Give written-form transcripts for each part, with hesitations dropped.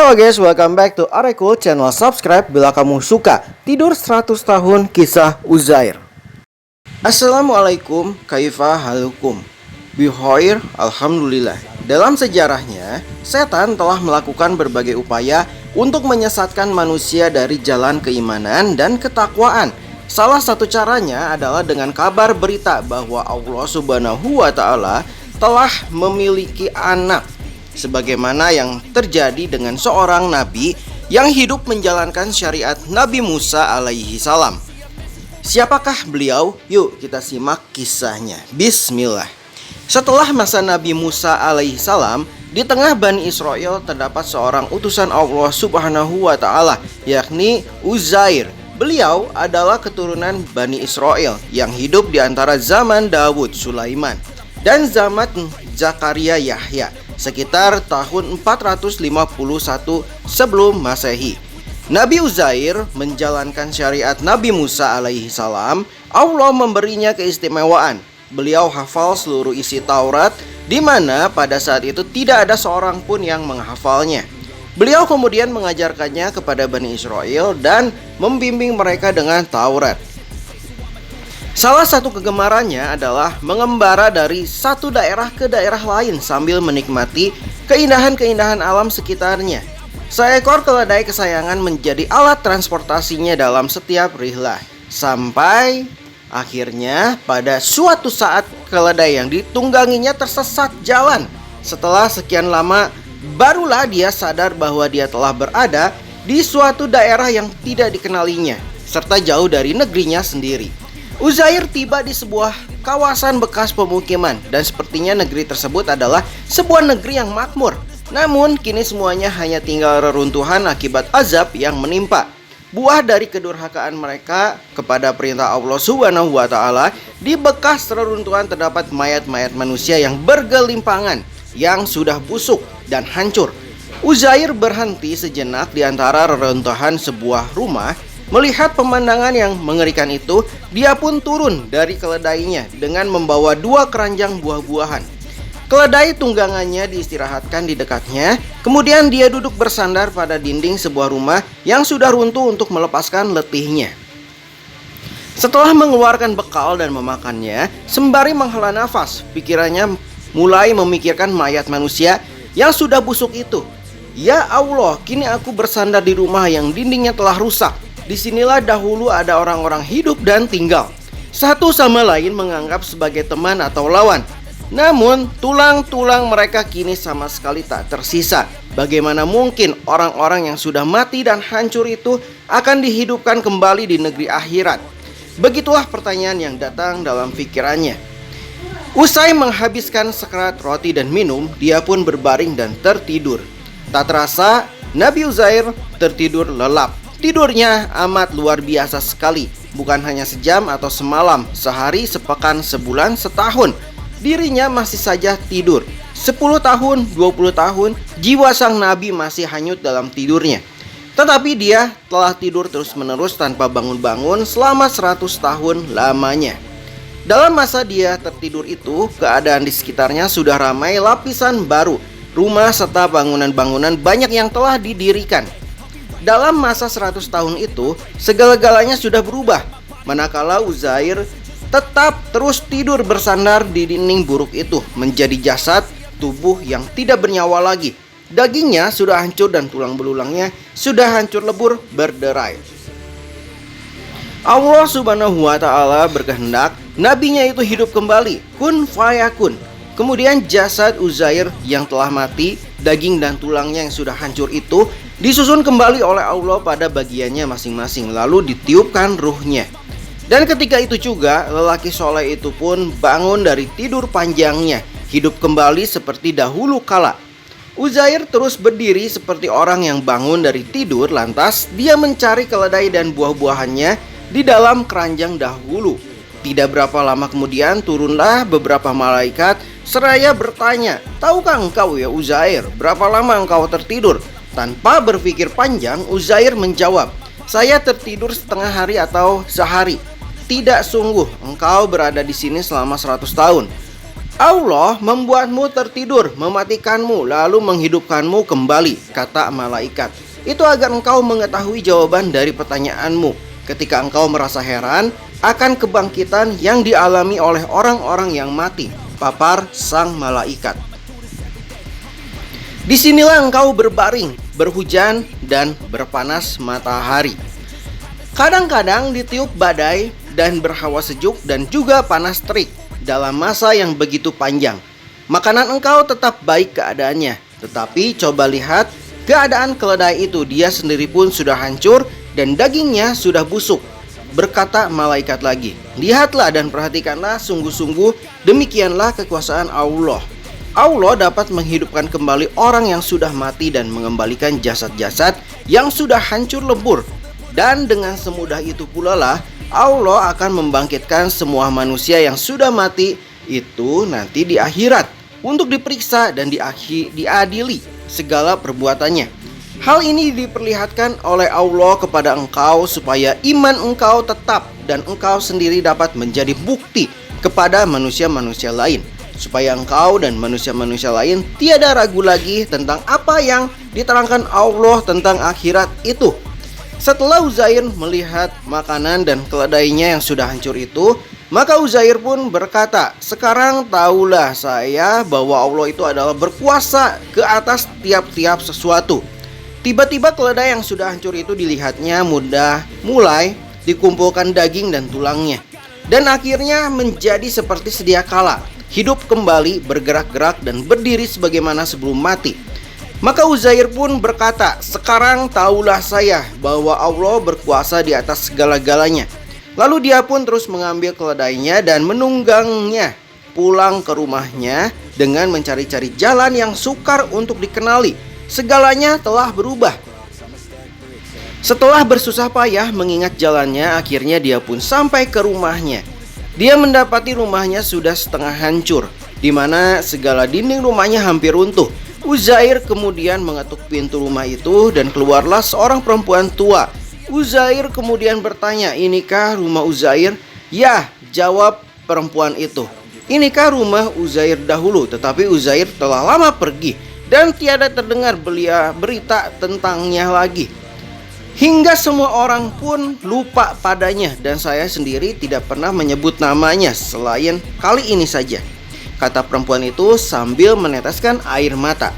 Halo guys, welcome back to Areko channel. Subscribe bila kamu suka tidur 100 tahun kisah Uzair. Assalamualaikum, kaifa halukum. Bihoir, alhamdulillah. Dalam sejarahnya, setan telah melakukan berbagai upaya untuk menyesatkan manusia dari jalan keimanan dan ketakwaan. Salah satu caranya adalah dengan kabar berita bahwa Allah Subhanahu wa Ta'ala telah memiliki anak, sebagaimana yang terjadi dengan seorang nabi yang hidup menjalankan syariat Nabi Musa alaihi salam. Siapakah beliau? Yuk kita simak kisahnya. Bismillah. Setelah masa Nabi Musa alaihi salam, di tengah Bani Israel terdapat seorang utusan Allah Subhanahu wa Ta'ala, yakni Uzair. Beliau adalah keturunan Bani Israel yang hidup di antara zaman Dawud Sulaiman dan zaman Zakaria Yahya, sekitar tahun 451 sebelum Masehi. Nabi Uzair menjalankan syariat Nabi Musa alaihi salam. Allah memberinya keistimewaan. Beliau hafal seluruh isi Taurat, di mana pada saat itu tidak ada seorang pun yang menghafalnya. Beliau kemudian mengajarkannya kepada Bani Israel dan membimbing mereka dengan Taurat. Salah satu kegemarannya adalah mengembara dari satu daerah ke daerah lain sambil menikmati keindahan-keindahan alam sekitarnya. Seekor keledai kesayangan menjadi alat transportasinya dalam setiap rihlah. Sampai akhirnya pada suatu saat keledai yang ditungganginya tersesat jalan. Setelah sekian lama, barulah dia sadar bahwa dia telah berada di suatu daerah yang tidak dikenalinya, serta jauh dari negerinya sendiri. Uzair tiba di sebuah kawasan bekas pemukiman, dan sepertinya negeri tersebut adalah sebuah negeri yang makmur. Namun kini semuanya hanya tinggal reruntuhan akibat azab yang menimpa. Buah dari kedurhakaan mereka kepada perintah Allah Subhanahu wa Ta'ala, di bekas reruntuhan terdapat mayat-mayat manusia yang bergelimpangan, yang sudah busuk dan hancur. Uzair berhenti sejenak di antara reruntuhan sebuah rumah. Melihat pemandangan yang mengerikan itu, dia pun turun dari keledainya dengan membawa 2 keranjang buah-buahan. Keledai tunggangannya diistirahatkan di dekatnya. Kemudian dia duduk bersandar pada dinding sebuah rumah yang sudah runtuh untuk melepaskan letihnya. Setelah mengeluarkan bekal dan memakannya, sembari menghela nafas, pikirannya mulai memikirkan mayat manusia yang sudah busuk itu. Ya Allah, kini aku bersandar di rumah yang dindingnya telah rusak. Disinilah dahulu ada orang-orang hidup dan tinggal. Satu sama lain menganggap sebagai teman atau lawan. Namun tulang-tulang mereka kini sama sekali tak tersisa. Bagaimana mungkin orang-orang yang sudah mati dan hancur itu akan dihidupkan kembali di negeri akhirat? Begitulah pertanyaan yang datang dalam pikirannya. Usai menghabiskan sekerat roti dan minum, dia pun berbaring dan tertidur. Tak terasa Nabi Uzair tertidur lelap. Tidurnya amat luar biasa sekali. Bukan hanya sejam atau semalam, sehari, sepekan, sebulan, setahun, dirinya masih saja tidur. 10 tahun, 20 tahun, jiwa sang nabi masih hanyut dalam tidurnya. Tetapi dia telah tidur terus-menerus tanpa bangun-bangun selama 100 tahun lamanya. Dalam masa dia tertidur itu, keadaan di sekitarnya sudah ramai lapisan baru. Rumah serta bangunan-bangunan banyak yang telah didirikan. Dalam masa 100 tahun itu, segala-galanya sudah berubah. Manakala Uzair tetap terus tidur bersandar di dinding buruk itu, menjadi jasad tubuh yang tidak bernyawa lagi. Dagingnya sudah hancur dan tulang belulangnya sudah hancur lebur berderai. Allah Subhanahu wa Ta'ala berkehendak nabinya itu hidup kembali. Kun fayakun. Kemudian jasad Uzair yang telah mati, daging dan tulangnya yang sudah hancur itu disusun kembali oleh Allah pada bagiannya masing-masing, lalu ditiupkan ruhnya. Dan ketika itu juga lelaki soleh itu pun bangun dari tidur panjangnya, hidup kembali seperti dahulu kala. Uzair terus berdiri seperti orang yang bangun dari tidur, lantas dia mencari keledai dan buah-buahannya di dalam keranjang dahulu. Tidak berapa lama kemudian turunlah beberapa malaikat seraya bertanya, "Tahukah engkau ya Uzair, berapa lama engkau tertidur?" Tanpa berpikir panjang, Uzair menjawab, "Saya tertidur setengah hari atau sehari." "Tidak, sungguh engkau berada di sini selama 100 tahun. Allah membuatmu tertidur, mematikanmu, lalu menghidupkanmu kembali, kata malaikat. Itu agar engkau mengetahui jawaban dari pertanyaanmu ketika engkau merasa heran akan kebangkitan yang dialami oleh orang-orang yang mati, papar sang malaikat. Disinilah engkau berbaring, berhujan, dan berpanas matahari. Kadang-kadang ditiup badai dan berhawa sejuk dan juga panas terik dalam masa yang begitu panjang. Makanan engkau tetap baik keadaannya, tetapi coba lihat keadaan keledai itu, dia sendiri pun sudah hancur dan dagingnya sudah busuk. Berkata malaikat lagi, lihatlah dan perhatikanlah, sungguh-sungguh demikianlah kekuasaan Allah. Allah dapat menghidupkan kembali orang yang sudah mati dan mengembalikan jasad-jasad yang sudah hancur lebur. Dan dengan semudah itu pula lah Allah akan membangkitkan semua manusia yang sudah mati itu nanti di akhirat untuk diperiksa dan diadili segala perbuatannya. Hal ini diperlihatkan oleh Allah kepada engkau supaya iman engkau tetap dan engkau sendiri dapat menjadi bukti kepada manusia-manusia lain, supaya engkau dan manusia-manusia lain tiada ragu lagi tentang apa yang diterangkan Allah tentang akhirat itu. Setelah Uzair melihat makanan dan keledainya yang sudah hancur itu, maka Uzair pun berkata, sekarang tahulah saya bahwa Allah itu adalah berkuasa ke atas tiap-tiap sesuatu. Tiba-tiba keledai yang sudah hancur itu dilihatnya mulai dikumpulkan daging dan tulangnya, dan akhirnya menjadi seperti sedia kala, hidup kembali, bergerak-gerak dan berdiri sebagaimana sebelum mati. Maka Uzair pun berkata, sekarang tahulah saya bahwa Allah berkuasa di atas segala-galanya. Lalu dia pun terus mengambil keledainya dan menunggangnya pulang ke rumahnya dengan mencari-cari jalan yang sukar untuk dikenali. Segalanya telah berubah. Setelah bersusah payah mengingat jalannya, akhirnya dia pun sampai ke rumahnya. Dia mendapati rumahnya sudah setengah hancur, di mana segala dinding rumahnya hampir runtuh. Uzair kemudian mengetuk pintu rumah itu dan keluarlah seorang perempuan tua. Uzair kemudian bertanya, inikah rumah Uzair? Ya, jawab perempuan itu. Inikah rumah Uzair dahulu, tetapi Uzair telah lama pergi dan tiada terdengar berita tentangnya lagi. Hingga semua orang pun lupa padanya dan saya sendiri tidak pernah menyebut namanya selain kali ini saja, kata perempuan itu sambil meneteskan air mata.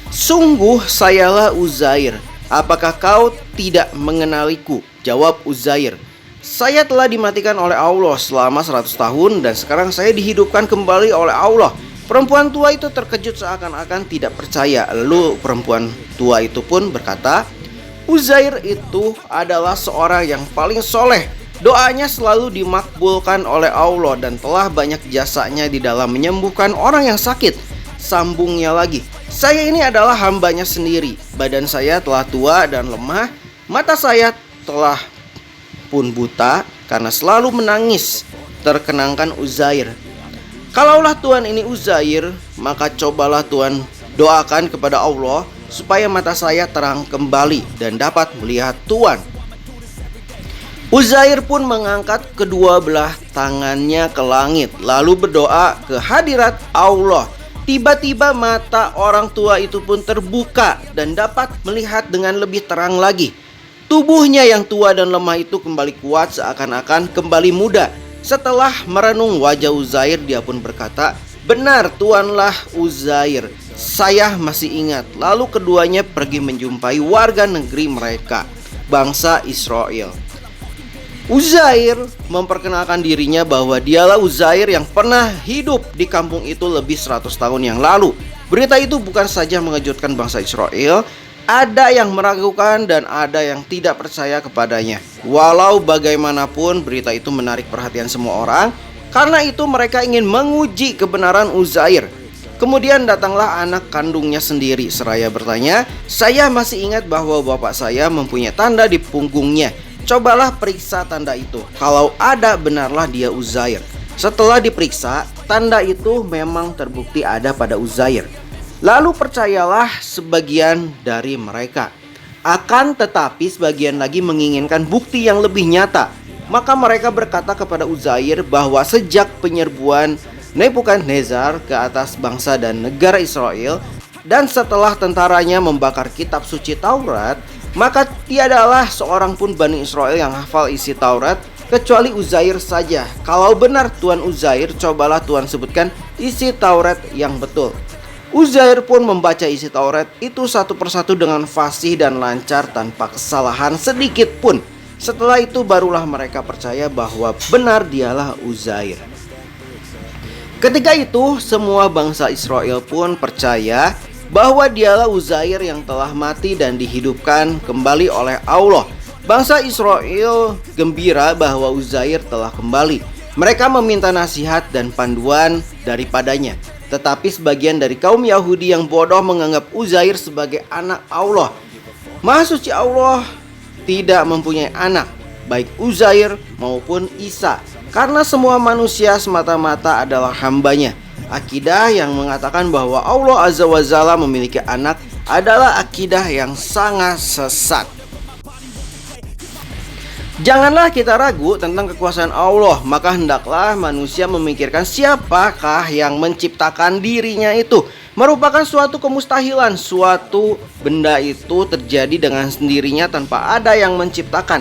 Sungguh sayalah Uzair, apakah kau tidak mengenaliku? Jawab Uzair, saya telah dimatikan oleh Allah selama 100 tahun dan sekarang saya dihidupkan kembali oleh Allah. Perempuan tua itu terkejut seakan-akan tidak percaya. Lalu perempuan tua itu pun berkata, Uzair itu adalah seorang yang paling soleh. Doanya selalu dimakbulkan oleh Allah dan telah banyak jasanya di dalam menyembuhkan orang yang sakit. Sambungnya lagi, saya ini adalah hambanya sendiri. Badan saya telah tua dan lemah. Mata saya telah pun buta karena selalu menangis. Terkenangkan Uzair, kalaulah Tuhan ini Uzair, maka cobalah Tuhan doakan kepada Allah supaya mata saya terang kembali dan dapat melihat Tuhan. Uzair pun mengangkat kedua belah tangannya ke langit lalu berdoa ke hadirat Allah. Tiba-tiba mata orang tua itu pun terbuka dan dapat melihat dengan lebih terang lagi. Tubuhnya yang tua dan lemah itu kembali kuat seakan-akan kembali muda. Setelah merenung wajah Uzair, dia pun berkata, benar tuanlah Uzair, saya masih ingat. Lalu keduanya pergi menjumpai warga negeri mereka, bangsa Israel. Uzair memperkenalkan dirinya bahwa dialah Uzair yang pernah hidup di kampung itu lebih 100 tahun yang lalu. Berita itu bukan saja mengejutkan bangsa Israel, ada yang meragukan dan ada yang tidak percaya kepadanya. Walau bagaimanapun berita itu menarik perhatian semua orang. Karena itu mereka ingin menguji kebenaran Uzair. Kemudian datanglah anak kandungnya sendiri seraya bertanya, saya masih ingat bahwa bapak saya mempunyai tanda di punggungnya. Cobalah periksa tanda itu. Kalau ada, benarlah dia Uzair. Setelah diperiksa, tanda itu memang terbukti ada pada Uzair. Lalu percayalah sebagian dari mereka. Akan tetapi sebagian lagi menginginkan bukti yang lebih nyata. Maka mereka berkata kepada Uzair bahwa sejak penyerbuan Nebukadnezar ke atas bangsa dan negara Israel. Dan setelah tentaranya membakar kitab suci Taurat, maka tiadalah seorang pun Bani Israel yang hafal isi Taurat kecuali Uzair saja. Kalau benar Tuan Uzair, cobalah Tuan sebutkan isi Taurat yang betul. Uzair pun membaca isi Taurat itu satu persatu dengan fasih dan lancar tanpa kesalahan sedikit pun. Setelah itu barulah mereka percaya bahwa benar dialah Uzair. Ketika itu semua bangsa Israel pun percaya bahwa dialah Uzair yang telah mati dan dihidupkan kembali oleh Allah. Bangsa Israel gembira bahwa Uzair telah kembali. Mereka meminta nasihat dan panduan daripadanya. Tetapi sebagian dari kaum Yahudi yang bodoh menganggap Uzair sebagai anak Allah. Maha suci Allah tidak mempunyai anak, baik Uzair maupun Isa, karena semua manusia semata-mata adalah hambanya. Akidah yang mengatakan bahwa Allah Azza wa Jalla memiliki anak adalah akidah yang sangat sesat. Janganlah kita ragu tentang kekuasaan Allah, maka hendaklah manusia memikirkan siapakah yang menciptakan dirinya itu. Merupakan suatu kemustahilan, suatu benda itu terjadi dengan sendirinya tanpa ada yang menciptakan.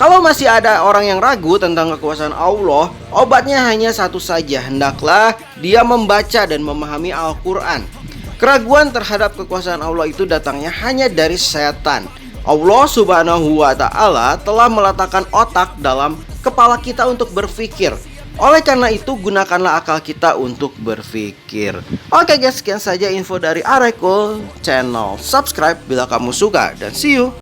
Kalau masih ada orang yang ragu tentang kekuasaan Allah, obatnya hanya satu saja, hendaklah dia membaca dan memahami Al-Quran. Keraguan terhadap kekuasaan Allah itu datangnya hanya dari setan. Allah Subhanahu wa Ta'ala telah meletakkan otak dalam kepala kita untuk berpikir. Oleh karena itu, gunakanlah akal kita untuk berpikir. Oke guys, sekian saja info dari Arekul Channel. Subscribe bila kamu suka dan see you.